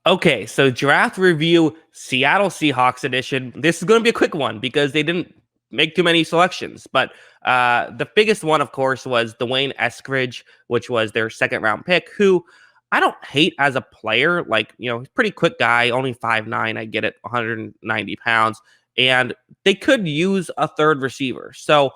Okay, so draft review Seattle Seahawks edition. This is going to be a quick one because they didn't make too many selections. But the biggest one, of course, was Dwayne Eskridge, which was their second round pick, who I don't hate as a player. Like, he's a pretty quick guy, only 5'9". I get it, 190 pounds. And they could use a third receiver. So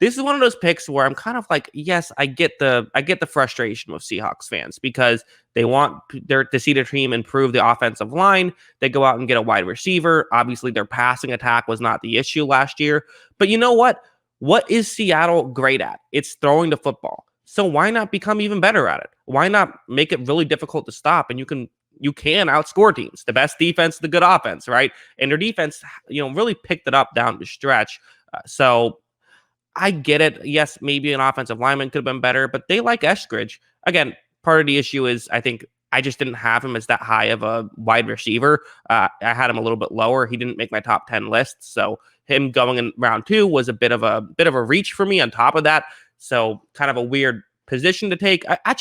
this is one of those picks where I'm kind of like, yes, I get the frustration with Seahawks fans because they want to see their team improve the offensive line. They go out and get a wide receiver. Obviously, their passing attack was not the issue last year. But you know what? What is Seattle great at? It's throwing the football. So why not become even better at it? Why not make it really difficult to stop? And you can outscore teams. The best defense, the good offense, right? And their defense, really picked it up down the stretch. So I get it. Yes, maybe an offensive lineman could have been better, but they like Eskridge. Again, part of the issue is I think I just didn't have him as that high of a wide receiver. I had him a little bit lower. He didn't make my top 10 list, so him going in round two was a bit of a reach for me. On top of that, so kind of a weird position to take. I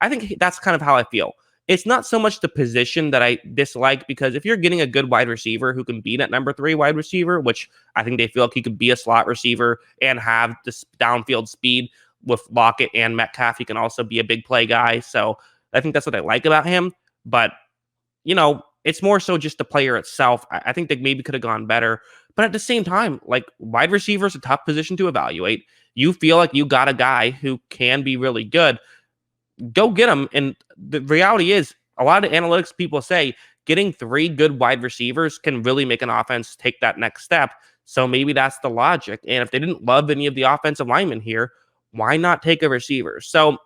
think that's kind of how I feel. It's not so much the position that I dislike, because if you're getting a good wide receiver who can beat at number three wide receiver, which I think they feel like he could be a slot receiver and have this downfield speed with Lockett and Metcalf, he can also be a big play guy. So I think that's what I like about him. But, it's more so just the player itself. I think they maybe could have gone better. But at the same time, like, wide receiver is a tough position to evaluate. You feel like you got a guy who can be really good, go get them. And the reality is, a lot of analytics people say getting three good wide receivers can really make an offense take that next step. So maybe that's the logic. And if they didn't love any of the offensive linemen here, why not take a receiver? So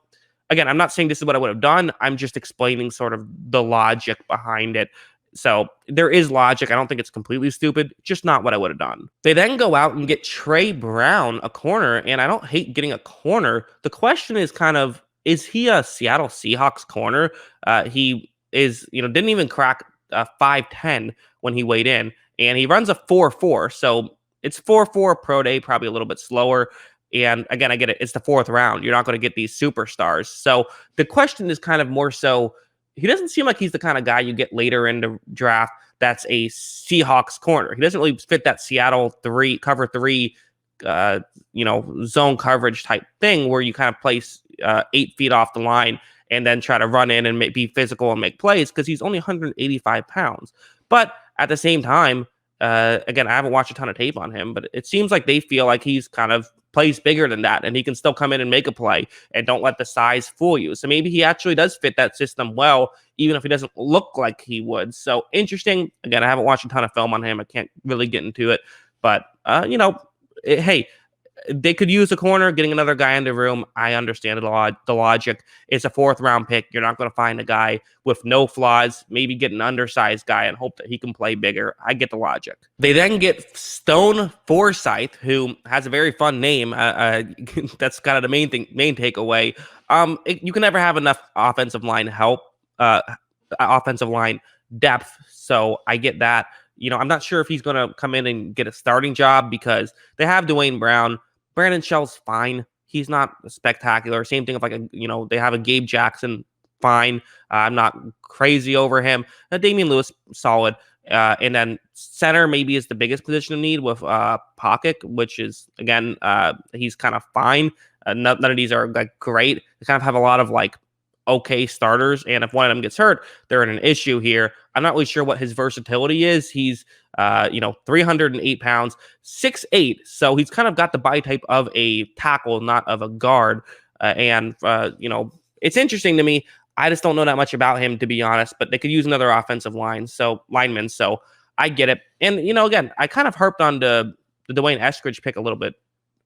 again, I'm not saying this is what I would have done. I'm just explaining sort of the logic behind it. So there is logic. I don't think it's completely stupid, just not what I would have done. They then go out and get Trey Brown, a corner, and I don't hate getting a corner. The question is kind of, is he a Seattle Seahawks corner? He is, didn't even crack 5'10" when he weighed in, and he runs a 4.4. So it's 4.4 pro day, probably a little bit slower. And again, I get it. It's the fourth round. You're not going to get these superstars. So the question is kind of more so, he doesn't seem like he's the kind of guy you get later in the draft that's a Seahawks corner. He doesn't really fit that Seattle cover three, zone coverage type thing where you kind of place 8 feet off the line and then try to run in and be physical and make plays, because he's only 185 pounds. But at the same time, again, I haven't watched a ton of tape on him, but it seems like they feel like he's kind of plays bigger than that, and he can still come in and make a play, and don't let the size fool you. So maybe he actually does fit that system well, even if he doesn't look like he would. So interesting. Again, I haven't watched a ton of film on him. I can't really get into it, but hey, they could use a corner, getting another guy in the room. I understand the logic. It's a fourth round pick. You're not going to find a guy with no flaws, maybe get an undersized guy and hope that he can play bigger. I get the logic. They then get Stone Forsythe, who has a very fun name. That's kind of the main takeaway. You can never have enough offensive line help, offensive line depth. So I get that. I'm not sure if he's going to come in and get a starting job, because they have Dwayne Brown. Brandon Shell's fine. He's not spectacular. Same thing if they have a Gabe Jackson, fine. I'm not crazy over him. Damian Lewis, solid. And then center maybe is the biggest position of need with Pocket, which is, again, he's kind of fine. None of these are like great. They kind of have a lot of okay starters, and if one of them gets hurt, they're in an issue here. I'm not really sure what his versatility is. He's 308 pounds, 6'8", so he's kind of got the body type of a tackle, not of a guard. It's interesting to me. I just don't know that much about him, to be honest, but they could use another offensive lineman, so I get it. And again, I kind of harped on the Dwayne Eskridge pick a little bit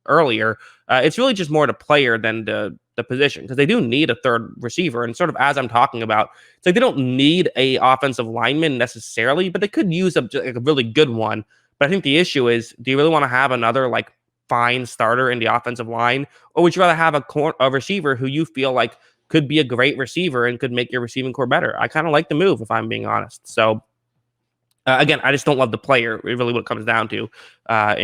earlier. It's really just more the player than the position, because they do need a third receiver. And sort of as I'm talking about, it's like they don't need a offensive lineman necessarily, but they could use a really good one. But I think the issue is, do you really want to have another fine starter in the offensive line, or would you rather have a receiver who you feel like could be a great receiver and could make your receiving core better? I kind of like the move, if I'm being honest. So again, I just don't love the player, really, what it comes down to. I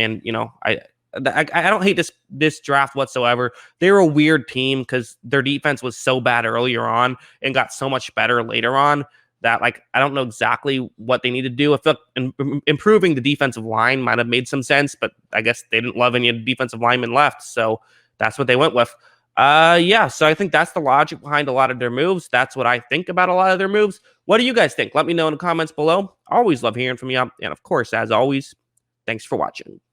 don't hate this draft whatsoever. They're a weird team because their defense was so bad earlier on and got so much better later on that, like, I don't know exactly what they need to do. I feel like improving the defensive line might have made some sense, but I guess they didn't love any defensive linemen left, so that's what they went with. Yeah, so I think that's the logic behind a lot of their moves. That's what I think about a lot of their moves. What do you guys think? Let me know in the comments below. Always love hearing from you. And of course, as always, thanks for watching.